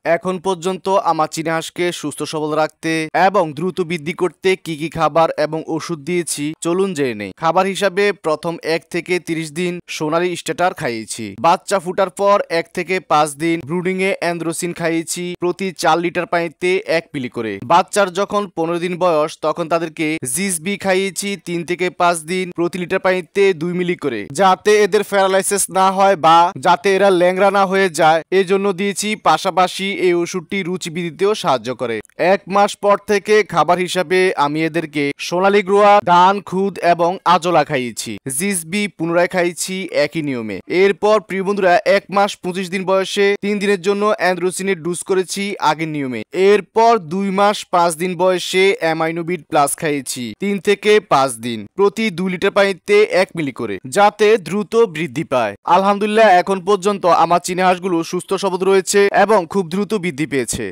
এখন পর্যন্ত আমার চীনা হাঁসকে সুস্থ সবল রাখতে এবং দ্রুত বৃদ্ধি করতে কি কি খাবার এবং ওষুধ দিয়েছি চলুন জেনে নেই। খাবার হিসাবে প্রথম 1 থেকে 30 দিন সোনালী স্টার্টার খাইয়েছি। বাচ্চা ফুটার পর 1 থেকে 5 দিন ব্রুডিং এ অ্যান্ড্রোসিন খাইয়েছি প্রতি 4 লিটার পানিতে 1 মিলি করে। বাচ্চার যখন 15 দিন বয়স তখন তাদেরকে জিসবি খাইয়েছি 3 থেকে 5 দিন প্রতি লিটার পানিতে 2 মিলি করে, যাতে এদের প্যারালাইসিস না হয় বা যাতে এরা ল্যাংড়া না হয়ে যায় এজন্য দিয়েছি। পাশাপাশি এই ওষুধটি রুচি বৃদ্ধিতেও সাহায্য করে। 1 মাস পর থেকে খাবার হিসাবে আমি এদেরকে সোনালী গ্রোয়া, ধান, খুদ এবং আজলা খাইয়েছি। জিসবি পুনরায় খাইয়েছি একই নিয়মে। এরপর প্রিয় বন্ধুরা 1 মাস 25 দিন বয়সে 3 দিনের জন্য অ্যান্ড্রোসিনের ডোজ করেছি আগের নিয়মে। এরপর 2 মাস 5 দিন বয়সে অ্যামাইনোবিট প্লাস খাইয়েছি 3 থেকে 5 দিন প্রতি 2 লিটার পানিতে 1 মিলি করে, যাতে দ্রুত বৃদ্ধি পায়। আলহামদুলিল্লাহ এখন পর্যন্ত আমার চীনা হাঁসগুলো সুস্থ সবল রয়েছে এবং খুব দ্রুত বৃদ্ধি পেয়েছে।